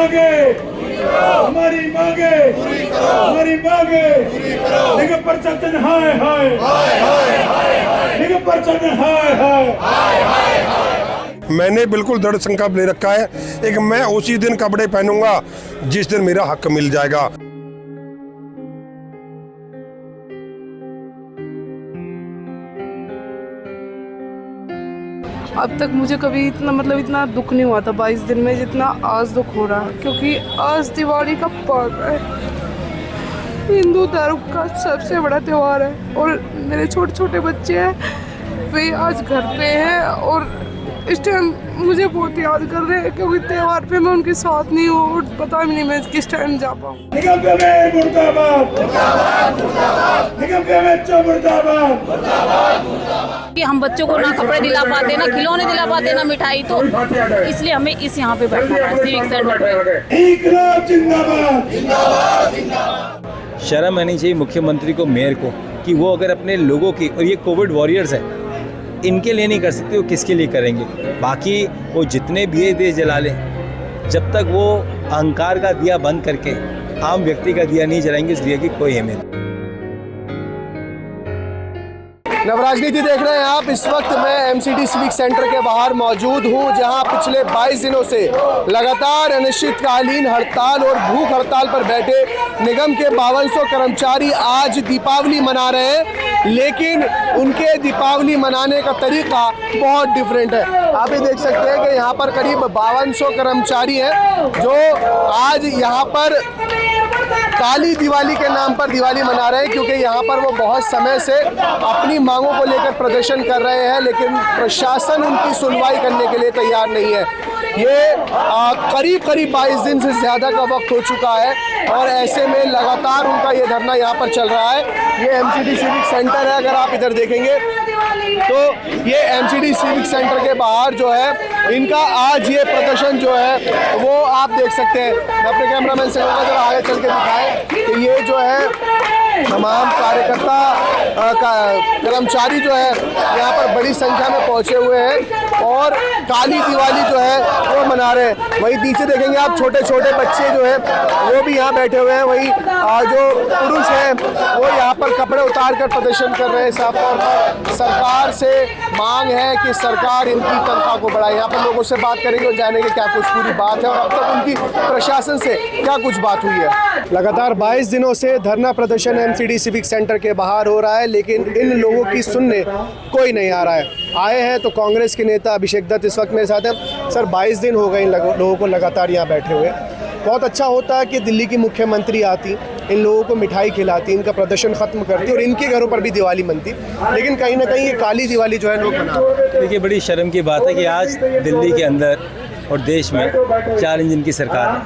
मांगे हमारी मांगे हमारी मांगे निगम प्रशासन हाय हाय निगम प्रशासन हाय हाय। मैंने बिल्कुल दृढ़ संकल्प ले रखा है एक मैं उसी दिन कपड़े पहनूंगा जिस दिन मेरा हक मिल जाएगा। अब तक मुझे कभी इतना दुख नहीं हुआ था 22 दिन में जितना आज दुख हो रहा है, क्योंकि आज दिवाली का पर्व है, हिंदू धर्म का सबसे बड़ा त्यौहार है और मेरे छोटे छोटे बच्चे हैं वे आज घर पे हैं और इस टाइम मुझे बहुत याद कर रहे हैं, क्योंकि त्यौहार पे मैं उनके साथ नहीं हूँ और पता भी नहीं मैं किस टाइम जा पाऊँ। निगम कि हम बच्चों को ना कपड़े दिला पाते, ना खिलौने दिला पाते, ना मिठाई, तो इसलिए हमें इस यहाँ पे बैठना पड़ा सिविक सेंटर पे। शर्म आनी चाहिए मुख्यमंत्री को, मेयर को, कि वो अगर अपने लोगों की, और ये कोविड वॉरियर्स हैं, इनके लिए नहीं कर सकते, वो किसके लिए करेंगे। बाकी वो जितने भी दिए जला लें, जब तक वो अहंकार का दिया बंद करके आम व्यक्ति का दिया नहीं जलाएंगे, उस दिया की कोई अहमियत नहीं। नवराजनीति देख रहे हैं आप। इस वक्त मैं एमसीडी सिविक सेंटर के बाहर मौजूद हूं, जहां पिछले 22 दिनों से लगातार अनिश्चितकालीन हड़ताल और भूख हड़ताल पर बैठे निगम के 5200 कर्मचारी आज दीपावली मना रहे हैं, लेकिन उनके दीपावली मनाने का तरीका बहुत डिफरेंट है। आप ये देख सकते हैं कि यहाँ पर करीब 5200 कर्मचारी हैं जो आज यहाँ पर काली दिवाली के नाम पर दिवाली मना रहे हैं, क्योंकि यहाँ पर वो बहुत समय से अपनी मांगों को लेकर प्रदर्शन कर रहे हैं, लेकिन प्रशासन उनकी सुनवाई करने के लिए तैयार नहीं है। ये करीब 22 दिन से ज़्यादा का वक्त हो चुका है और ऐसे में लगातार उनका ये धरना यहाँ पर चल रहा है। ये एमसीडी सिविक सेंटर है, अगर आप इधर देखेंगे तो ये एमसीडी सिविक सेंटर के बाहर जो है इनका आज ये प्रदर्शन जो है वो आप देख सकते हैं। अपने कैमरामैन से होगा जरा आगे चल के दिखाएं कि ये जो है तमाम कार्यकर्ता कर्मचारी जो है यहाँ पर बड़ी संख्या में पहुँचे हुए हैं और काली दिवाली जो है वो मना रहे हैं। वही पीछे देखेंगे आप छोटे छोटे बच्चे जो है वो भी यहाँ बैठे हुए हैं। वही जो पुरुष हैं वो यहाँ पर कपड़े उतार कर प्रदर्शन कर रहे हैं। साफ तौर पर सरकार से मांग है कि सरकार इनकी तनख्वाह को बढ़ाए। यहाँ पर लोगों से बात करेंगे और जानेंगे क्या कुछ पूरी बात है और अब तक उनकी प्रशासन से क्या कुछ बात हुई है। लगातार 22 दिनों से धरना प्रदर्शन एमसीडी सिविक सेंटर के बाहर हो रहा है, लेकिन इन लोगों की सुनने कोई नहीं आ रहा है। आए हैं तो कांग्रेस के नेता अभिषेक दत्त इस वक्त मेरे साथ हैं। सर 22 दिन हो गए इन लोगों को लगातार यहाँ बैठे हुए। बहुत अच्छा होता है कि दिल्ली की मुख्यमंत्री आती, इन लोगों को मिठाई खिलाती, इनका प्रदर्शन खत्म करती और इनके घरों पर भी दिवाली मनती, लेकिन कहीं ना कहीं ये काली दिवाली जो है लोग मना रहे हैं। देखिए बड़ी शर्म की बात है कि आज दिल्ली के अंदर और देश में 4 इंजन की सरकार है।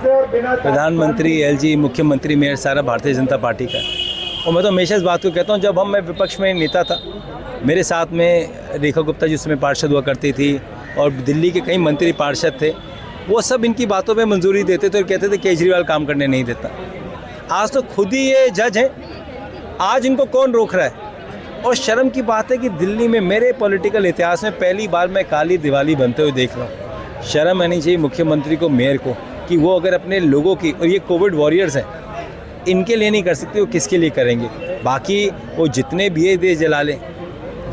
प्रधानमंत्री, एलजी, मुख्यमंत्री, मेयर सारा भारतीय जनता पार्टी का है। और मैं तो हमेशा इस बात को कहता हूँ, जब मैं विपक्ष में नेता था, मेरे साथ में रेखा गुप्ता जिसमें पार्षद हुआ करती थी और दिल्ली के कई मंत्री पार्षद थे, वो सब इनकी बातों में मंजूरी देते थे और कहते थे केजरीवाल काम करने नहीं देता। आज तो खुद ही ये जज हैं, आज इनको कौन रोक रहा है। और शर्म की बात है कि दिल्ली में मेरे पॉलिटिकल इतिहास में पहली बार मैं काली दिवाली बनते हुए देख रहा हूँ। शर्म आनी चाहिए मुख्यमंत्री को, मेयर को, कि वो अगर अपने लोगों की, और ये कोविड वॉरियर्स हैं, इनके लिए नहीं कर सकते, वो किसके लिए करेंगे। बाकी वो जितने भी दिए जला लें,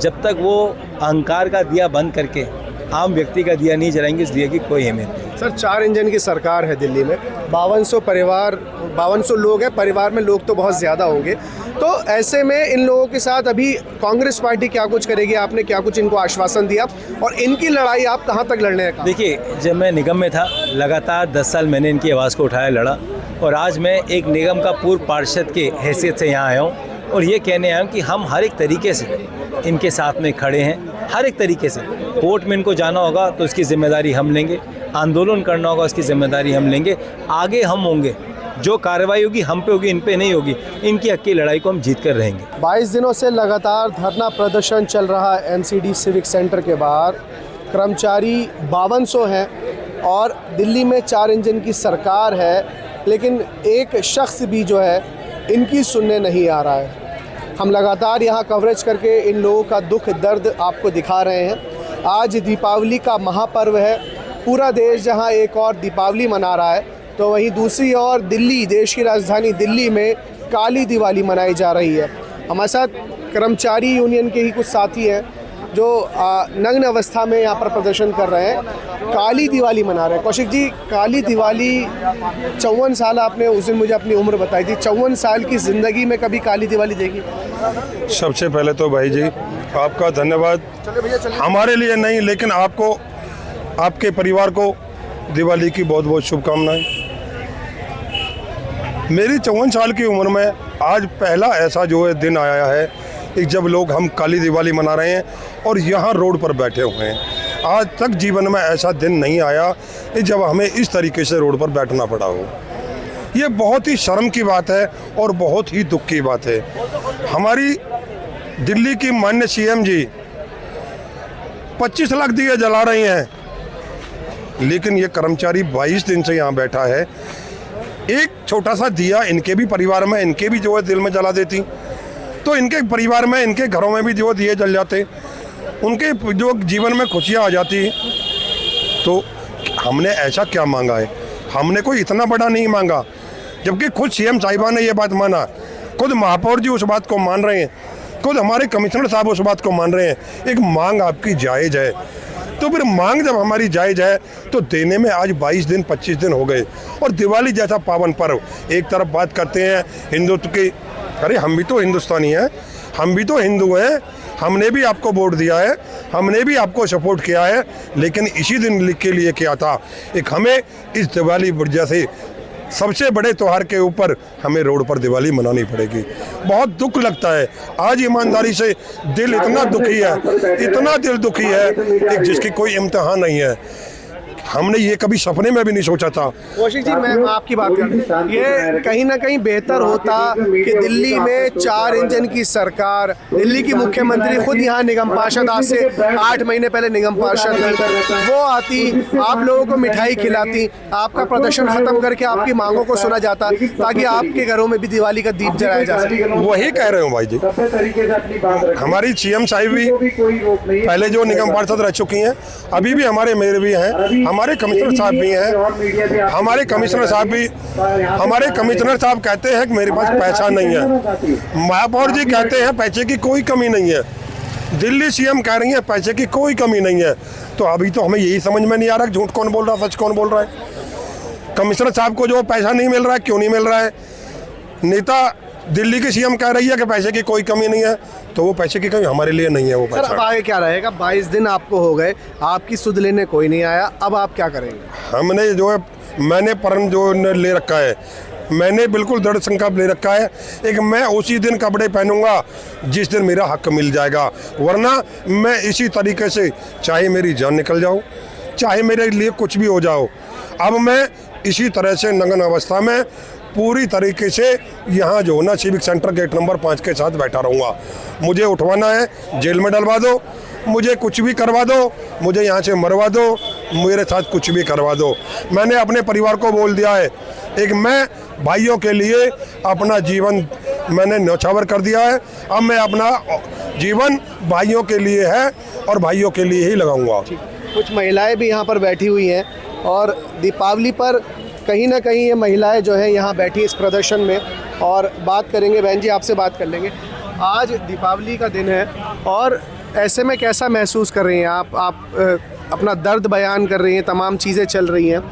जब तक वो अहंकार का दिया बंद करके आम व्यक्ति का दिया नहीं जलाएंगे, उस दिया की कोई अहमियत नहीं। सर 4 इंजन की सरकार है दिल्ली में, 5200 लोग हैं, परिवार में लोग तो बहुत ज़्यादा होंगे, तो ऐसे में इन लोगों के साथ अभी कांग्रेस पार्टी क्या कुछ करेगी? आपने क्या कुछ इनको आश्वासन दिया और इनकी लड़ाई आप कहाँ तक लड़ने का? देखिए, जब मैं निगम में था लगातार 10 साल मैंने इनकी आवाज़ को उठाया, लड़ा, और आज मैं एक निगम का पूर्व पार्षद के हैसियत से यहाँ आया हूँ और ये कहने आया हूँ कि हम हर एक तरीके से इनके साथ में खड़े हैं, हर एक तरीके से। कोर्ट में इनको जाना होगा तो उसकी जिम्मेदारी हम लेंगे, आंदोलन करना होगा उसकी जिम्मेदारी हम लेंगे, आगे हम होंगे, जो कार्रवाई होगी हम पे होगी, इन पे नहीं होगी। इनकी हक की लड़ाई को हम जीत कर रहेंगे। 22 दिनों से लगातार धरना प्रदर्शन चल रहा है एमसीडी सिविक सेंटर के बाहर। कर्मचारी 5200 हैं और दिल्ली में 4 इंजन की सरकार है, लेकिन एक शख्स भी जो है इनकी सुनने नहीं आ रहा है। हम लगातार यहाँ कवरेज करके इन लोगों का दुख दर्द आपको दिखा रहे हैं। आज दीपावली का महापर्व है, पूरा देश जहाँ एक और दीपावली मना रहा है, तो वहीं दूसरी ओर दिल्ली, देश की राजधानी दिल्ली में काली दिवाली मनाई जा रही है। हमारे साथ कर्मचारी यूनियन के ही कुछ साथी हैं जो नग्न अवस्था में यहाँ पर प्रदर्शन कर रहे हैं, काली दिवाली मना रहे हैं। कौशिक जी, काली दिवाली 54 साल, आपने उस दिन मुझे अपनी उम्र बताई थी, 54 साल की ज़िंदगी में कभी काली दिवाली देखी? सबसे पहले तो भाई जी आपका धन्यवाद। हमारे लिए नहीं, लेकिन आपको, आपके परिवार को दिवाली की बहुत बहुत शुभकामनाएं। मेरी 54 साल की उम्र में आज पहला ऐसा जो है दिन आया है कि जब लोग हम काली दिवाली मना रहे हैं और यहाँ रोड पर बैठे हुए हैं। आज तक जीवन में ऐसा दिन नहीं आया कि जब हमें इस तरीके से रोड पर बैठना पड़ा हो। ये बहुत ही शर्म की बात है और बहुत ही दुख की बात है। हमारी दिल्ली की माननीय सीएम जी 25 लाख दिए जला रही हैं, लेकिन ये कर्मचारी 22 दिन से यहाँ बैठा है। एक छोटा सा दिया इनके भी परिवार में, इनके भी जो है दिल में जला देती तो इनके परिवार में, इनके घरों में भी जो दिए जल जाते, उनके जो जीवन में खुशियाँ आ जाती। तो हमने ऐसा क्या मांगा है? हमने कोई इतना बड़ा नहीं मांगा, जबकि खुद सीएम साहिबा ने ये बात माना, खुद महापौर जी उस बात को मान रहे हैं, खुद हमारे कमिश्नर साहब उस बात को मान रहे हैं। एक मांग आपकी जायज़ है, तो फिर मांग जब हमारी जायज़ है तो देने में आज 22 दिन 25 दिन हो गए। और दिवाली जैसा पावन पर्व, एक तरफ बात करते हैं हिंदुत्व की, अरे हम भी तो हिंदुस्तानी हैं, हम भी तो हिंदू हैं, हमने भी आपको वोट दिया है, हमने भी आपको सपोर्ट किया है, लेकिन इसी दिन के लिए क्या था, एक हमें इस दिवाली जैसे सबसे बड़े त्यौहार के ऊपर हमें रोड पर दिवाली मनानी पड़ेगी। बहुत दुख लगता है। आज ईमानदारी से दिल इतना दुखी है, इतना दिल दुखी है कि जिसकी कोई इम्तिहान नहीं है। हमने ये कभी सपने में भी नहीं सोचा था। कौशिक जी, मैं आपकी बात कर, ये कहीं ना कहीं बेहतर होता कि दिल्ली में 4 इंजन की सरकार, दिल्ली की मुख्यमंत्री खुद यहाँ निगम पार्षद, आज से 8 महीने पहले निगम पार्षद वो आती, आप लोगों को मिठाई खिलाती, आपका प्रदर्शन खत्म करके आपकी मांगों को सुना जाता, ताकि आपके घरों में भी दिवाली का दीप जलाया जा सके। वही कह रहे हो भाई जी। हमारी सीएम साहिब भी पहले जो निगम पार्षद रह चुकी हैं, अभी भी हमारे मेयर भी हैं, हमारे कमिश्नर साहब भी हैं, हमारे कमिश्नर साहब कहते हैं कि मेरे पास पैसा नहीं है। महापौर जी कहते हैं पैसे की कोई कमी नहीं है। दिल्ली सीएम कह रही है पैसे की कोई कमी नहीं है। तो अभी तो हमें यही समझ में नहीं आ रहा कि झूठ कौन बोल रहा है, सच कौन बोल रहा है। कमिश्नर साहब को जो पैसा नहीं मिल रहा है, क्यों नहीं मिल रहा है? नेता दिल्ली की सीएम कह रही है कि पैसे की कोई कमी नहीं है, तो वो पैसे की कमी हमारे लिए नहीं है। वो पैसा अब आगे क्या रहेगा? 22 दिन आपको हो गए, आपकी सुध लेने कोई नहीं आया, अब आप क्या करेंगे? हमने जो है, मैंने प्रण जो ले रखा है, मैंने बिल्कुल दृढ़ संकल्प ले रखा है, एक मैं उसी दिन कपड़े पहनूंगा जिस दिन मेरा हक मिल जाएगा, वरना मैं इसी तरीके से, चाहे मेरी जान निकल जाओ, चाहे मेरे लिए कुछ भी हो जाओ, अब मैं इसी तरह से नग्न अवस्था में पूरी तरीके से यहाँ जो ना सिविक सेंटर गेट नंबर 5 के साथ बैठा रहूँगा। मुझे उठवाना है, जेल में डलवा दो, मुझे कुछ भी करवा दो, मुझे यहाँ से मरवा दो, मेरे साथ कुछ भी करवा दो। मैंने अपने परिवार को बोल दिया है, एक मैं भाइयों के लिए अपना जीवन मैंने न्यौछावर कर दिया है। अब मैं अपना जीवन भाइयों के लिए है और भाइयों के लिए ही लगाऊंगा। कुछ महिलाएं भी यहाँ पर बैठी हुई हैं और दीपावली पर कहीं ना कहीं ये महिलाएं जो है यहाँ बैठी इस प्रदर्शन में, और बात करेंगे। बहन जी, आपसे बात कर लेंगे। आज दीपावली का दिन है और ऐसे में कैसा महसूस कर रही हैं आप अपना दर्द बयान कर रही हैं, तमाम चीज़ें चल रही हैं,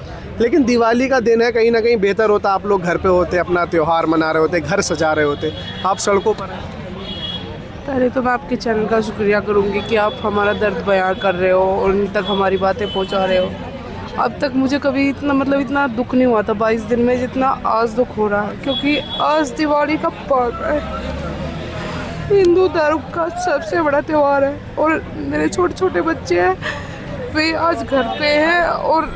लेकिन दिवाली का दिन है, कहीं ना कहीं बेहतर होता आप लोग घर पे होते, अपना त्यौहार मना रहे होते, घर सजा रहे होते, आप सड़कों पर हैं। पहले तो मैं आपके चैनल का शुक्रिया करूंगी कि आप हमारा दर्द बयां कर रहे हो और उन तक हमारी बातें पहुंचा रहे हो। अब तक मुझे कभी इतना दुख नहीं हुआ था 22 दिन में जितना आज दुख हो रहा है, क्योंकि आज दिवाली का पर्व है, हिंदू धर्म का सबसे बड़ा त्यौहार है। और मेरे छोटे छोटे बच्चे हैं, वे आज घर पे हैं और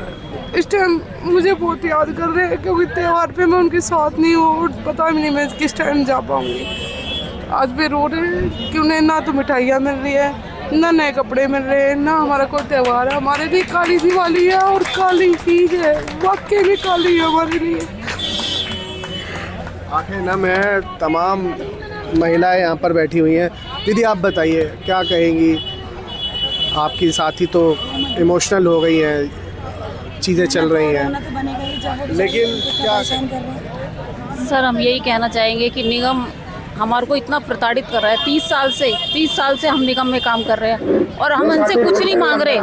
इस टाइम मुझे बहुत याद कर रहे हैं, क्योंकि त्यौहार पे मैं उनके साथ नहीं हूँ और पता भी नहीं मैं किस टाइम जा पाऊँगी। आज वे रो रहे हैं कि उन्हें ना तो मिठाइयाँ मिल रही है, ना नए कपड़े मिल रहे हैं, ना हमारा कोई त्यौहार है। हमारे लिए काली दिवाली है और काली चीज है, वाकई में काली है हमारे लिए। आखिर ना मैं तमाम महिलाएं यहाँ पर बैठी हुई हैं। दीदी, आप बताइए क्या कहेंगी? आपकी साथी तो इमोशनल हो गई हैं, चीज़ें चल रही हैं। लेकिन क्या सर हम यही कहना चाहेंगे कि निगम हमारे को इतना प्रताड़ित कर रहा है। 30 साल से हम निगम में काम कर रहे हैं और हम उनसे कुछ नहीं मांग रहे,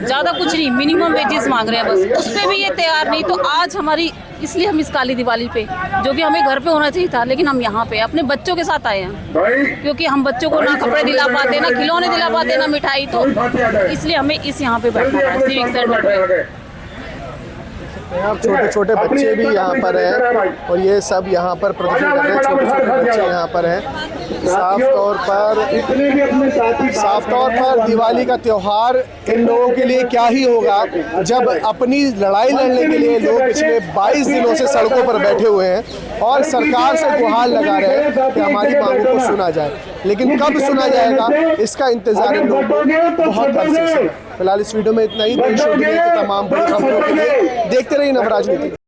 ज़्यादा कुछ नहीं, मिनिमम वेजेस मांग रहे हैं बस। उस पर भी ये तैयार नहीं। तो आज हमारी, इसलिए हम इस काली दिवाली पे, जो कि हमें घर पे होना चाहिए था, लेकिन हम यहाँ पे अपने बच्चों के साथ आए हैं, क्योंकि हम बच्चों को ना कपड़े दिला पाते, ना खिलौने दिला पाते, ना मिठाई। तो इसलिए हमें यहाँ पे बैठना पड़ा, सिविक सेंटर पे। छोटे छोटे बच्चे भी यहाँ पर हैं और ये सब यहाँ पर प्रदर्शन कर रहे हैं। छोटे छोटे बच्चे यहाँ पर हैं। साफ तौर पर दिवाली का त्यौहार इन लोगों के लिए क्या ही होगा जब अपनी लड़ाई लड़ने के लिए लोग पिछले 22 दिनों से सड़कों पर बैठे हुए हैं और सरकार से गुहार लगा रहे हैं कि हमारी मांगों को सुना जाए। लेकिन कब सुना जाएगा इसका इंतजार इन लोगों को बहुत अरसे से। फिलहाल इस वीडियो में इतना ही। देश और दुनिया की तमाम बड़ी खबरों के लिए देखते रहिए नवराजनीति।